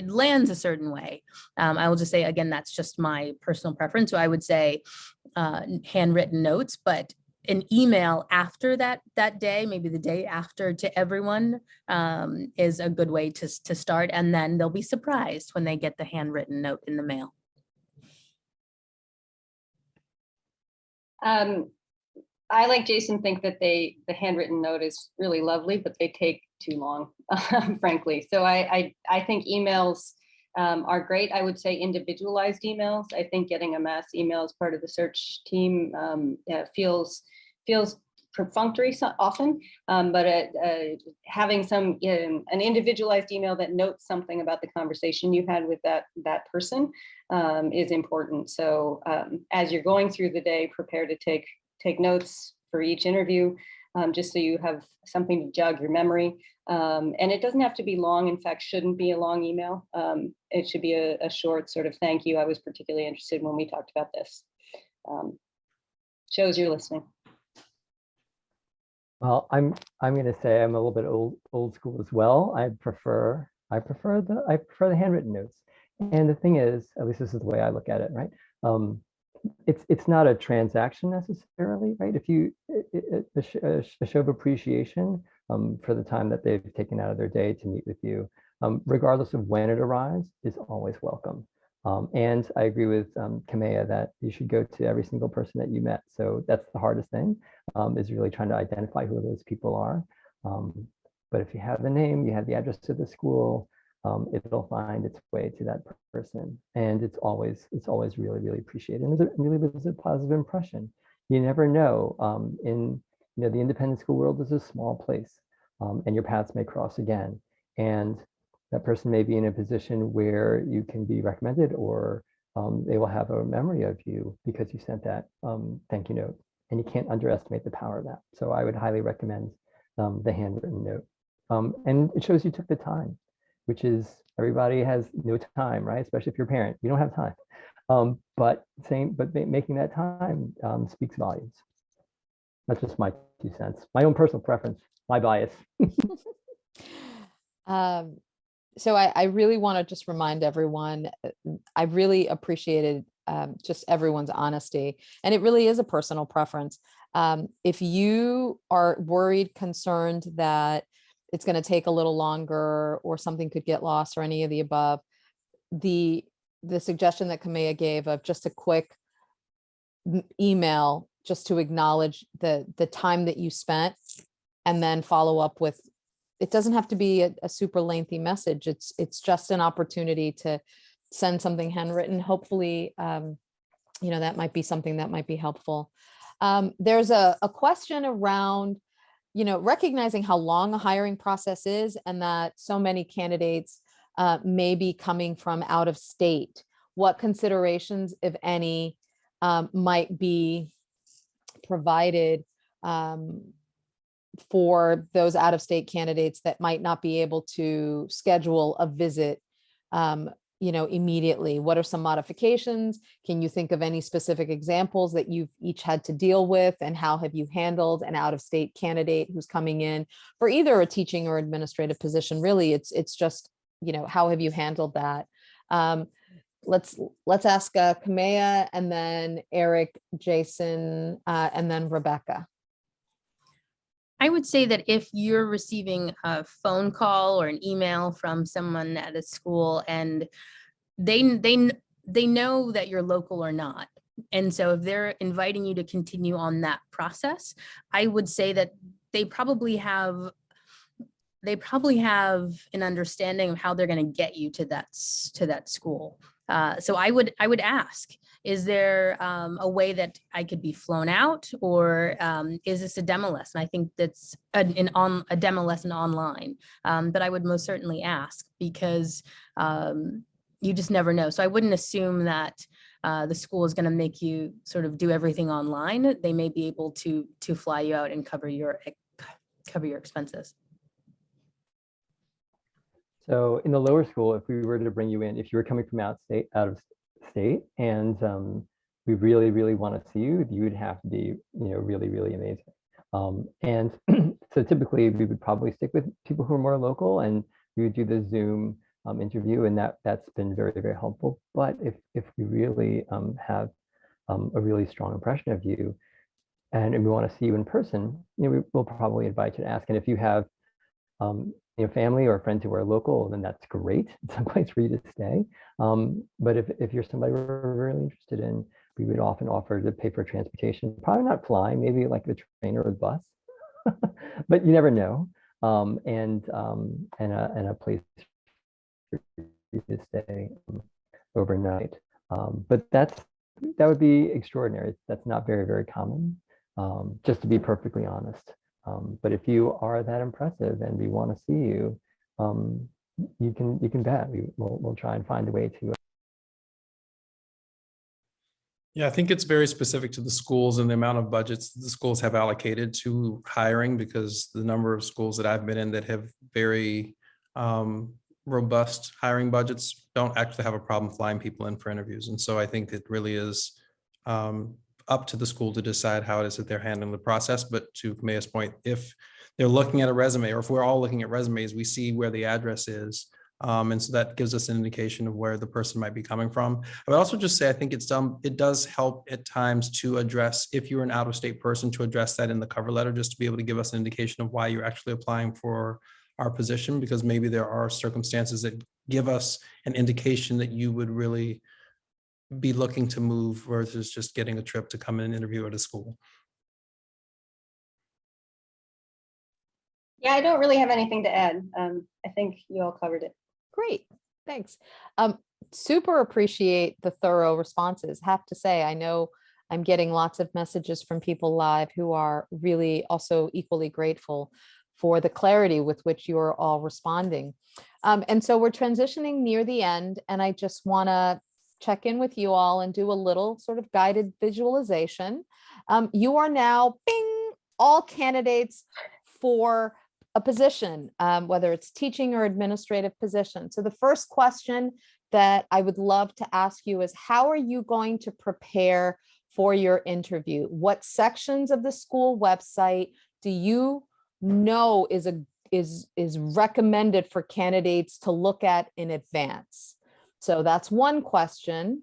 lands a certain way. I will just say, again, that's just my personal preference. So I would say handwritten notes, but an email after that day, maybe the day after, to everyone is a good way to start. And then they'll be surprised when they get the handwritten note in the mail. I, like Jason, think that the handwritten note is really lovely, but they take too long, frankly. So I think emails are great. I would say individualized emails. I think getting a mass email as part of the search team feels perfunctory often, but having an individualized email that notes something about the conversation you had with that person is important. So as you're going through the day, prepare to take notes for each interview, just so you have something to jog your memory. And it doesn't have to be long. In fact, shouldn't be a long email. It should be a short sort of thank you. I was particularly interested when we talked about this. Shows you're listening. Well, I'm going to say I'm a little bit old school as well. I prefer the handwritten notes. And the thing is, at least this is the way I look at it, right? It's not a transaction necessarily, right? If you a show of appreciation for the time that they've taken out of their day to meet with you, regardless of when it arrives, is always welcome. And I agree with Kamea that you should go to every single person that you met. So that's the hardest thing, is really trying to identify who those people are. But if you have the name, you have the address to the school, it'll find its way to that person. And it's always really, really appreciated. And it really was a positive impression. You never know. The independent school world is a small place, and your paths may cross again. And that person may be in a position where you can be recommended, or they will have a memory of you because you sent that thank you note. And you can't underestimate the power of that. So I would highly recommend the handwritten note. And it shows you took the time, which is, everybody has no time, right? Especially if you're a parent, you don't have time. But making that time speaks volumes. That's just my 2 cents, my own personal preference, my bias. So I really want to just remind everyone, I really appreciated just everyone's honesty, and it really is a personal preference. If you are worried, concerned that it's going to take a little longer or something could get lost or any of the above, the suggestion that Kamea gave of just a quick email just to acknowledge the time that you spent, and then follow up with, it doesn't have to be a super lengthy message. It's just an opportunity to send something handwritten. Hopefully, that might be something that might be helpful. There's a question around, recognizing how long a hiring process is, and that so many candidates may be coming from out of state. What considerations, if any, might be provided for those out-of-state candidates that might not be able to schedule a visit, immediately? What are some modifications? Can you think of any specific examples that you've each had to deal with, and how have you handled an out-of-state candidate who's coming in for either a teaching or administrative position? Really, it's just, how have you handled that? Let's ask Kamea, and then Eric, Jason, and then Rebecca. I would say that if you're receiving a phone call or an email from someone at a school, and they know that you're local or not, and so if they're inviting you to continue on that process, I would say that they probably have an understanding of how they're going to get you to that school. So I would ask, is there a way that I could be flown out, or is this a demo lesson? I think that's a demo lesson online, but I would most certainly ask, because you just never know. So I wouldn't assume that the school is going to make you sort of do everything online. They may be able to fly you out and cover your expenses. So in the lower school, if we were to bring you in, if you were coming from out of state, and we really, really want to see you, you would have to be, really, really amazing. And so typically we would probably stick with people who are more local, and we would do the Zoom interview, and that's been very, very helpful. But if we really have a really strong impression of you, and we want to see you in person, we'll probably invite you to ask. And if you have family or friends who are local, then that's great. It's a place for you to stay. But if you're somebody we're really interested in, we would often offer to pay for transportation, probably not flying, maybe like the train or the bus, but you never know. And a place for you to stay overnight. But that would be extraordinary. That's not very, very common, just to be perfectly honest. But if you are that impressive and we want to see you, you can bet we'll try and find a way to. Yeah, I think it's very specific to the schools and the amount of budgets the schools have allocated to hiring, because the number of schools that I've been in that have very robust hiring budgets don't actually have a problem flying people in for interviews. And so I think it really is up to the school to decide how it is that they're handling the process. But to Maya's point, if they're looking at a resume, or if we're all looking at resumes, we see where the address is. And so that gives us an indication of where the person might be coming from. I would also just say, I think it does help at times to address, if you're an out-of-state person, to address that in the cover letter, just to be able to give us an indication of why you're actually applying for our position, because maybe there are circumstances that give us an indication that you would really be looking to move versus just getting a trip to come in and interview at a school. Yeah, I don't really have anything to add. I think you all covered it. Great, thanks. Super appreciate the thorough responses. Have to say, I know I'm getting lots of messages from people live who are really also equally grateful for the clarity with which you are all responding. And so we're transitioning near the end, and I just want to check in with you all and do a little sort of guided visualization. You are now, bing, all candidates for a position, whether it's teaching or administrative position. So the first question that I would love to ask you is, how are you going to prepare for your interview? What sections of the school website do you know is recommended for candidates to look at in advance? So that's one question.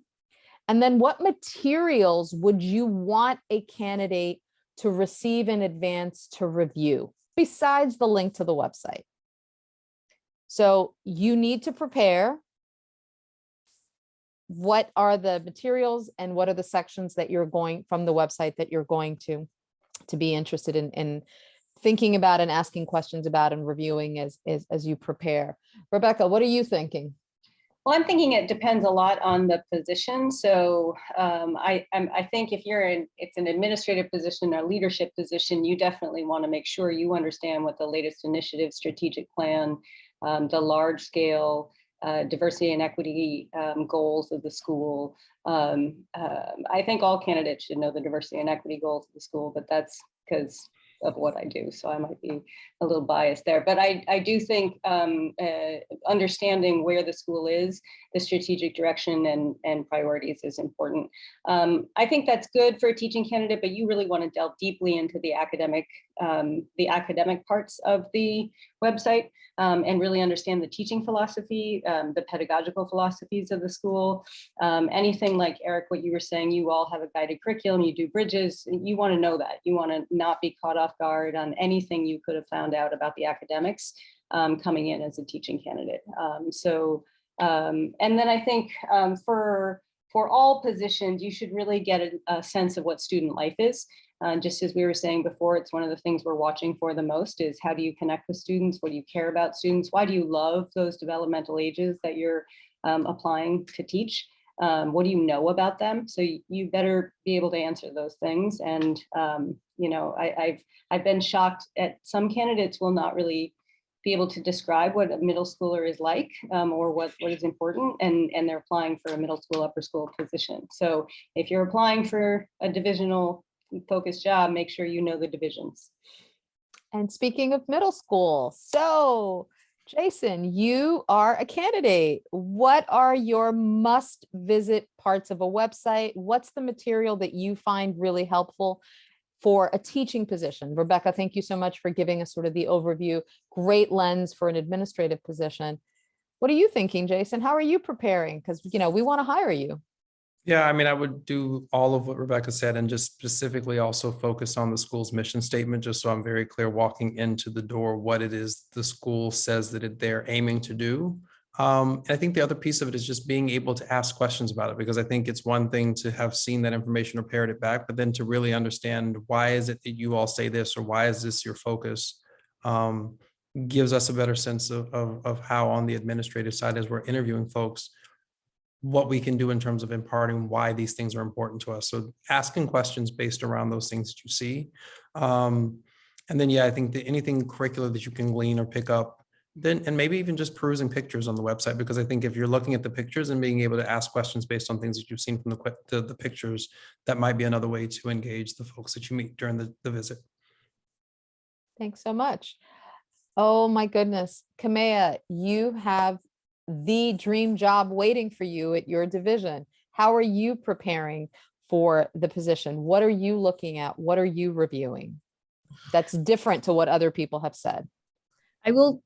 And then what materials would you want a candidate to receive in advance to review, besides the link to the website? So you need to prepare. What are the materials and what are the sections that you're going from the website that you're going to be interested in thinking about and asking questions about and reviewing as you prepare? Rebecca, what are you thinking? Well, I'm thinking it depends a lot on the position. So I think if it's an administrative position or leadership position, you definitely want to make sure you understand what the latest initiative, strategic plan, the large scale diversity and equity goals of the school. I think all candidates should know the diversity and equity goals of the school, but that's because of what I do. So I might be a little biased there, but I do think understanding where the school is, the strategic direction and priorities is important. I think that's good for a teaching candidate, but you really want to delve deeply into the academic parts of the website and really understand the teaching philosophy, the pedagogical philosophies of the school. Anything like Eric, what you were saying, you all have a guided curriculum, you do bridges, you want to know that. You want to not be caught off guard on anything you could have found out about the academics coming in as a teaching candidate. And then I think for all positions, you should really get a sense of what student life is. Just as we were saying before, it's one of the things we're watching for the most is how do you connect with students? What do you care about students? Why do you love those developmental ages that you're applying to teach? What do you know about them? So you better be able to answer those things. And I've been shocked at some candidates will not really be able to describe what a middle schooler is like or what is important, and they're applying for a middle school, upper school position. So if you're applying for a divisional focused job, make sure you know the divisions. And speaking of middle school, so Jason, you are a candidate. What are your must visit parts of a website? What's the material that you find really helpful for a teaching position? Rebecca, thank you so much for giving us sort of the overview. Great lens for an administrative position. What are you thinking, Jason? How are you preparing? Because, we want to hire you. Yeah, I mean, I would do all of what Rebecca said and just specifically also focus on the school's mission statement, just so I'm very clear walking into the door what it is the school says that they're aiming to do. And I think the other piece of it is just being able to ask questions about it, because I think it's one thing to have seen that information or parrot it back, but then to really understand why is it that you all say this, or why is this your focus, gives us a better sense of how on the administrative side, as we're interviewing folks, what we can do in terms of imparting why these things are important to us. So asking questions based around those things that you see. And then, yeah, I think that anything curricular that you can glean or pick up, then, and maybe even just perusing pictures on the website, because I think if you're looking at the pictures and being able to ask questions based on things that you've seen from the pictures, that might be another way to engage the folks that you meet during the visit. Thanks so much. Oh my goodness. Kamea, you have the dream job waiting for you at your division. How are you preparing for the position? What are you looking at? What are you reviewing that's different to what other people have said? I will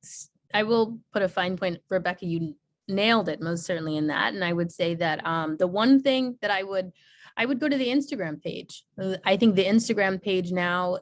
put a fine point. Rebecca, you nailed it most certainly in that. And I would say that the one thing that I would go to the Instagram page. I think the Instagram page now,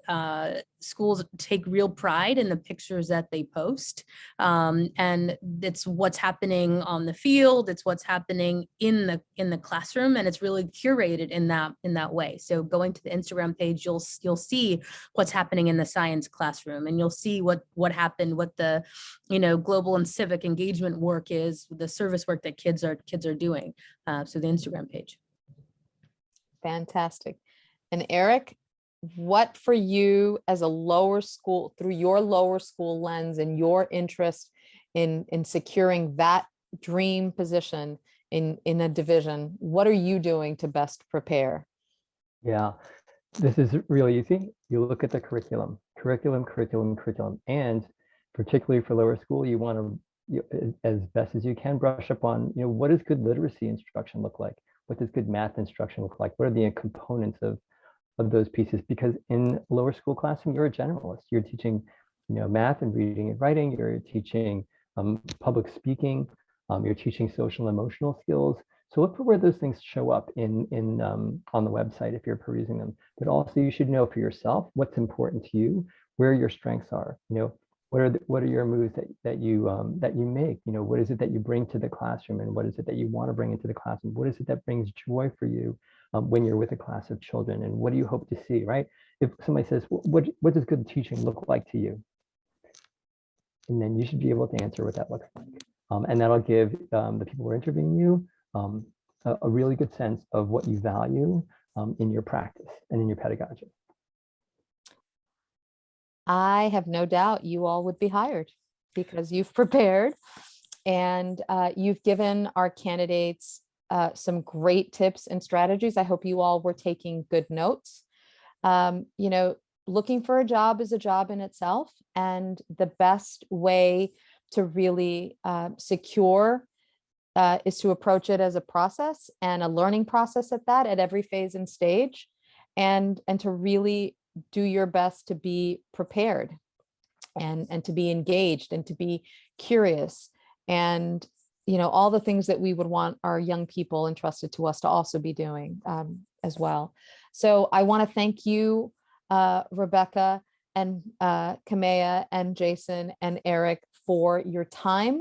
schools take real pride in the pictures that they post. And it's what's happening on the field. It's what's happening in the classroom. And it's really curated in that way. So going to the Instagram page, you'll see what's happening in the science classroom, and you'll see what happened, what the, global and civic engagement work is, the service work that kids are doing. So the Instagram page. Fantastic. And Eric, what for you as a lower school, through your lower school lens and your interest in securing that dream position in a division, what are you doing to best prepare? Yeah, this is really easy. You look at the curriculum, and particularly for lower school, you want to, as best as you can, brush up on, what does good literacy instruction look like? What does good math instruction look like? What are the components of those pieces? Because in lower school classroom, you're a generalist. You're teaching, math and reading and writing. You're teaching public speaking. You're teaching social and emotional skills. So look for where those things show up on the website if you're perusing them. But also, you should know for yourself what's important to you, where your strengths are. What are your moves that you make? What is it that you bring to the classroom, and what is it that you want to bring into the classroom? What is it that brings joy for you when you're with a class of children, and what do you hope to see? Right? If somebody says, what does good teaching look like to you? And then you should be able to answer what that looks like, and that'll give the people who are interviewing you a really good sense of what you value in your practice and in your pedagogy. I have no doubt you all would be hired because you've prepared and you've given our candidates some great tips and strategies. I hope you all were taking good notes. Looking for a job is a job in itself, and the best way to really secure is to approach it as a process and a learning process at every phase and stage, and to really do your best to be prepared and to be engaged and to be curious, and all the things that we would want our young people entrusted to us to also be doing as well. So I want to thank you, Rebecca and Kamea and Jason and Eric, for your time,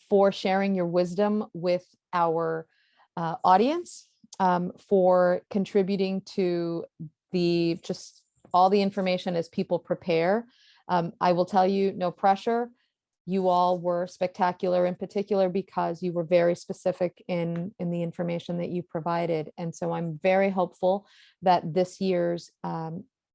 for sharing your wisdom with our audience, for contributing to just all the information as people prepare. I will tell you, no pressure. You all were spectacular, in particular because you were very specific in the information that you provided. And so I'm very hopeful that this year's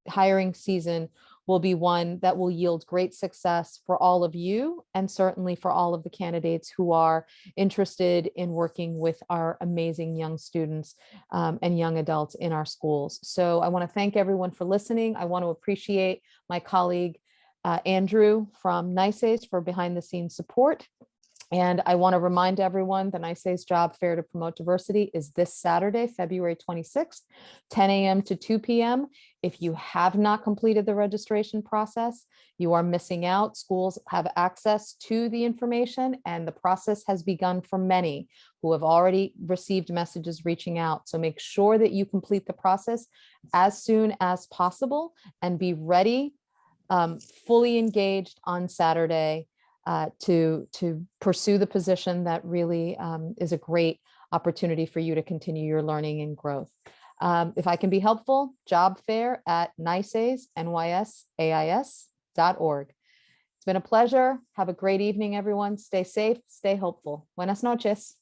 hiring season will be one that will yield great success for all of you, and certainly for all of the candidates who are interested in working with our amazing young students and young adults in our schools. So I want to thank everyone for listening. I want to appreciate my colleague, Andrew from NYSAIS for behind the scenes support. And I want to remind everyone the NYSAIS Job Fair to Promote Diversity is this Saturday, February 26th, 10 a.m. to 2 p.m. If you have not completed the registration process, you are missing out. Schools have access to the information, and the process has begun for many who have already received messages reaching out. So make sure that you complete the process as soon as possible and be ready, fully engaged on Saturday to pursue the position that really is a great opportunity for you to continue your learning and growth. If I can be helpful, job fair at NYSAIS.org. It's been a pleasure. Have a great evening, everyone. Stay safe, stay hopeful. Buenas noches.